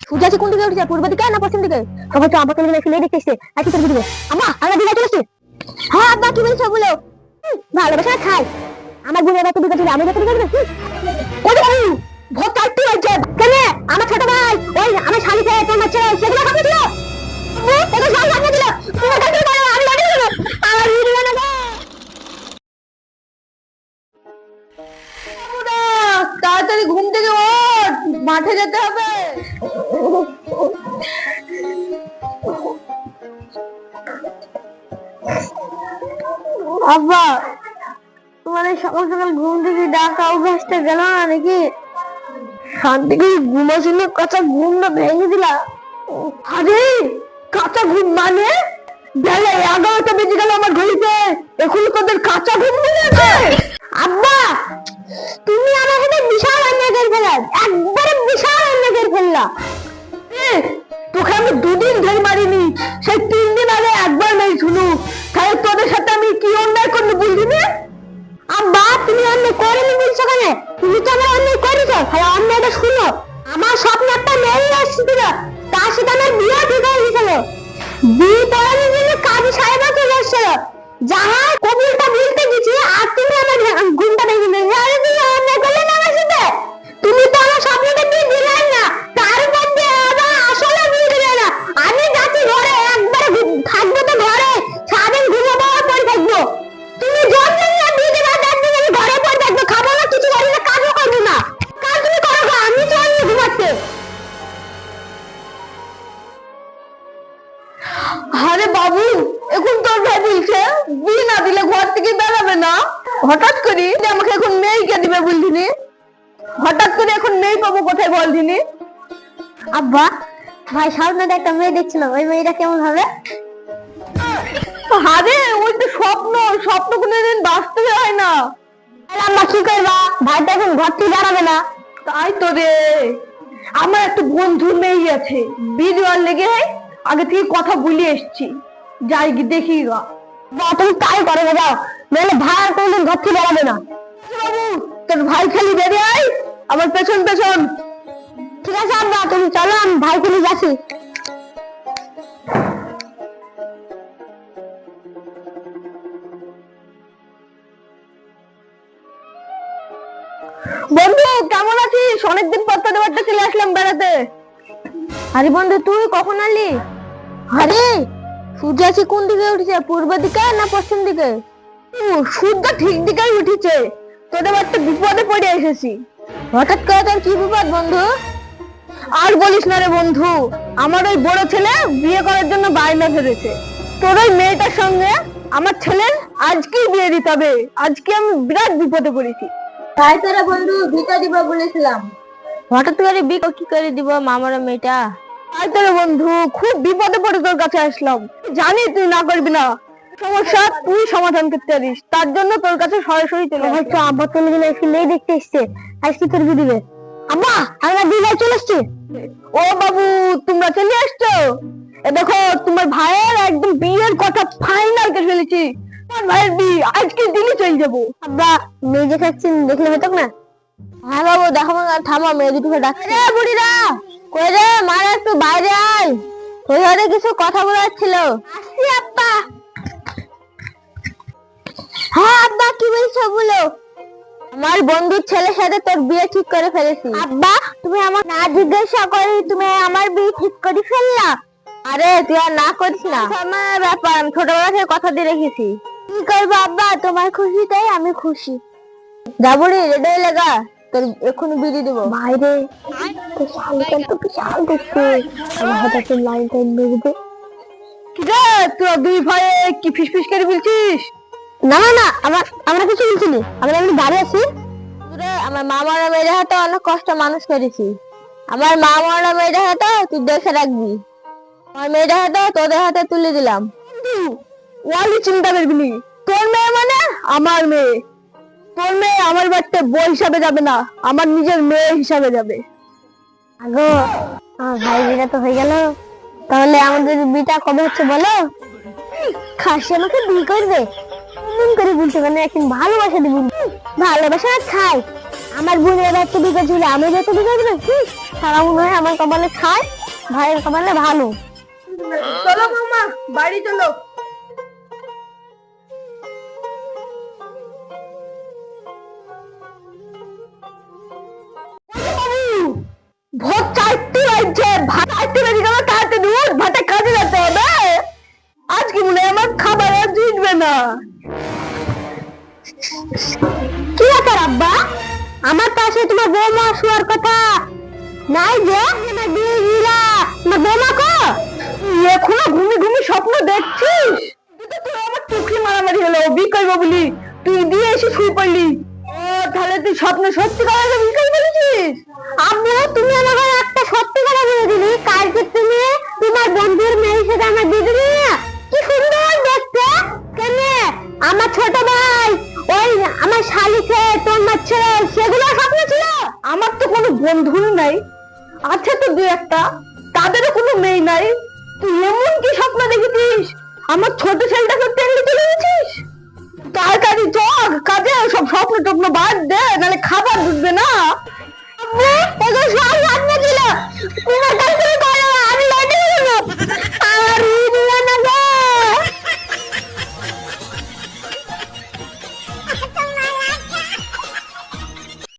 সূর্য আছে কোন দিকে উঠেছে, পূর্ব দিকে না পশ্চিম দিকে? তখন তো আব্বা তুমি ফেলে দেখতে এসছে, একই করে দিবে। আম্মা আমরা দিকে চলে এসছে। হ্যাঁ আব্বা কি বলছো বলো। ভালোবাসা খাই। আমার বোনের এত দিকে ছিল, আমি যত দিকে দিবে। ওই যে ভোট কাটতে হচ্ছে কেন? আমার ছোট ভাই ওই আমার শালিকে তোমার ছেলে সেগুলো খাবে দিল। ওকে সব খাবে দিল। তুমি কাটতে পারো, আমি লড়ে দেব। আমার ভিডিও না গো। তাড়াতাড়ি ঘুম থেকে ওঠ, মাঠে যেতে হবে। আব্বা তোমার এই সকাল সকাল ঘুম থেকে ডাকা অভ্যাসটা গেল না নাকি? শান্তি করে ঘুমাছিল, কাঁচা ঘুমটা ভেঙে দিলা। আরে কাঁচা ঘুম মানে বেলা 11টা বেজে গেল আমার ঘড়িতে, এখন তোদের কাঁচা ঘুম ভেঙে গেছে? আব্বা তুমি আমার সাথে বিশাল অন্যায় করে ফেললা, একবারে বিশাল অন্যায় করে ফেললা। তোকে আমি 2 দিন ধরে মারিনি, সেই 3 দিন আগে একবার মেরে শুনু, তাহলে তোদের সাথে আমি কি অন্যায় করবো বুঝলি না? আব্বা তুমি অন্যায় করেনি বলছো কেন? তুমি তো আমার অন্যায় করেছো, তাহলে অন্যায়টা শুনো। আমার স্বপ্নে একটা মেয়ে আসছিল, তার সাথে আমার বিয়ে ঠিক হয়ে গেছিল। বিয়ে পড়ানোর জন্য কাজী সাহেব চলে এসেছিল, যাহা কবিরটা বলতে গেছি আর তুমি আমার ঘুমটা ভেঙে দিলে। আরে তুমি অন্যায় করলে না আমার সাথে, তুমি তো আমার স্বপ্নটা দিয়ে দিলেন না, তার মধ্যে আবার আসলে বিয়ে দিলে না। আমি যাচ্ছি ঘরে, একবার থাকবো তো ঘরে, সারাদিন ঘুমাবো আর পরে থাকবো। তুমি জন্ম নিয়ে বিয়ে দেবা, দেখবে আমি ঘরে পরে থাকবো, খাবো না, কিছু করি না, কাজও করবো না। কাজ তুমি করো গো, আমি চল নিয়ে ঘুমাচ্ছে। আরে বাবু এখন তোর ভাই বলছে বিয়ে না দিলে ঘর থেকে বেরাবে না। হঠাৎ করে আমাকে এখন মেয়েকে দিবে বলছিনি, হঠাৎ করে এখন মেয়ে পাবো কোথায় বলছিনি? আব্বা ভাই সামনে একটা মেয়ে দেখছিল, ওই মেয়েটা কেমন হবে? আরে ওই তো স্বপ্ন, স্বপ্ন কোনোদিন বাস্তবে হয় না। আম্মা কি করবা, ভাই তো এখন ঘর থেকে বেরাবে না। তাই তো রে, আমার একটা বন্ধুর মেয়ে আছে, বিয়ে দেওয়ার লেগে আগে থেকে কথা বলে এসছি, যাই গিয়ে দেখি গা। তুমি তাই করো যাও, নাহলে ভাই আর কোনদিন ঘর থেকে বেরাবে না। বাবু তোর ভাই খালি বেরিয়ে আয় আমার পেছন পেছন। ঠিক আছে আব্বা তুমি চলো, আমি ভাইকে নিয়ে যাচ্ছি। বন্ধু কেমন আছিস? অনেকদিন পর তোদের বাড়িতে চলে আসলাম বেড়াতে। আরে বন্ধু তুই কখন আলি? আরে সূর্য আছে কোন দিকে উঠেছে, পূর্ব দিকে না পশ্চিম দিকে? সূর্য ঠিক দিকেই উঠেছে, তোদের বাড়িতে বিপদে পড়ে এসেছি। হঠাৎ করে তোর কি বিপদ বন্ধু? আর বলিস না রে বন্ধু, আমার ওই বড় ছেলে বিয়ে করার জন্য বায়না ধরেছে। তোর ওই মেয়েটার সঙ্গে আমার ছেলের আজকেই বিয়ে দিতে হবে, আজকে আমি বিরাট বিপদে পড়েছি। তাই তোরা বন্ধু বিয়ে দিব বলেছিলাম, হঠাৎ করে বিয়ে কি করে দিব মামার মেয়েটা? তাই তোরা বন্ধু খুব বিপদে পড়ে তোর কাছে আসলাম, জানি তুই না করবি না, সমস্যা তুই সমাধান করতে পারিস, তার জন্য তোর কাছে সরাসরি চলে হয়তো। আব্বা চলে গেলে আজকে মেয়ে দেখতে এসছে, আজকে তোর বিয়ে দিবে। আব্বা আমরা বিয়ে চলে এসছি। ও বাবু তোমরা চলে আসছো, এ দেখো তোমার ভাইয়ের একদম বিয়ের কথা ফাইনাল করে ফেলেছি, তোমার ভাইয়ের বিয়ে আজকে দিনই চলে যাবো। আব্বা মেয়ে দেখাচ্ছেন, দেখলে হতো না? হ্যাঁ বাবু দেখো না, থামো মেয়ে দুটোকে ডাকছে। রে বুড়িরা কই রে, মারা একটু বাইরে আয়, তোর সাথে কিছু কথা বলার ছিল। আসছি আব্বা। হ্যাঁ আব্বা কি বলছো বলো। আমার বন্ধুর ছেলের সাথে তোর বিয়ে ঠিক করে ফেলেছি। আব্বা তুমি আমার না জিজ্ঞাসা করে তুমি আমার বিয়ে ঠিক করে ফেললা? আরে তুই আর না করিস না, আমার ব্যাপার, আমি ছোটবেলা থেকে কথা দিয়ে রেখেছি। কি করবো আব্বা, তোমার খুশি তাই আমি খুশি। যাবড়ি রেডি লাগা, তোর এক্ষুনি বিয়ে দেবো। ভাইরে তো শালিকা তো বিশাল দেখতে, আমার হাতে তো লাইন টাইন মেরে দে। কি রে তোরা দুই ভাই কি ফিসফিস করে বলছিস? না না আমরা কিছু বলছি না, আমরা এমনি দাঁড়িয়ে আছি। আমার মামারা মেয়েরা হাতে অনেক কষ্ট মানুষ করেছি, আমার মামারা মেয়েরা হাতে তুই দেখে রাখবি, আমার মেয়েরা হাতে তোদের হাতে তুলে দিলাম। ওয়ালি চিন্তা করবি, তোর মেয়ে মানে আমার মেয়ে, তোর মেয়ে আমার বাড়িতে বউ হিসাবে যাবে না, আমার নিজের মেয়ে হিসাবে যাবে। আগো আমার ভাই বিয়ে তো হয়ে গেল, তাহলে আমাদের বিয়েটা কবে হচ্ছে বলো? খাসি আমাকে বিয়ে করবে এমন করে বলতে পারে, একদিন ভালোবাসা দিবি। ভালোবাসা খাই, আমার বোনের বাচ্চা বিয়ে করছিল, আমি যত বিয়ে করবে সারা মনে হয় আমার কপালে খায়। ভাইয়ের কপালে ভালো। চলো মামা বাড়ি চলো। ভোর 4টে বাজছে, ভাত 4টে বেজে গেল, তাড়াতাড়ি উঠ, ভাতে কাজে যেতে হবে। আজকে মনে হয় আমার খাবার আর জুটবে না। কি ব্যাপার আব্বা, আমার পাশে তোমার বৌমা শোয়ার কথা নাই যে? তোমার বৌমা কো? এখনো ঘুমি ঘুমি স্বপ্ন দেখছিস? তুই আমার টুকরি মারামারি হলো বিকাশ বলি, তুই দিয়ে এসে শুয়ে পড়লি। ও তাহলে তুই স্বপ্ন সত্যি কথা বিকাশ বলেছিস? আম্মু তুমি আমাকে একটা সত্যি কথা বলে দিলি, কালকে তুমি তোমার বন্ধুর মেয়ের সাথে আমার দিদি কি সুন্দর দেখতে। কেন আমার ছোট ভাই ওই আমার শালিকে তোর মারছে, সেগুলো স্বপ্ন ছিল? আমার তো কোনো বন্ধু নাই, আছে তো দু একটা, তাদেরও কোনো মেয়ে নাই। তুই এমন কি স্বপ্ন দেখেছিস? আমার ছোট ছেলেটাকে টেনে চলে গেছিস? তাড়াতাড়ি চল কাজে, সব স্বপ্ন টপ্ন বাদ দে, নাহলে খাবার জুটবে না।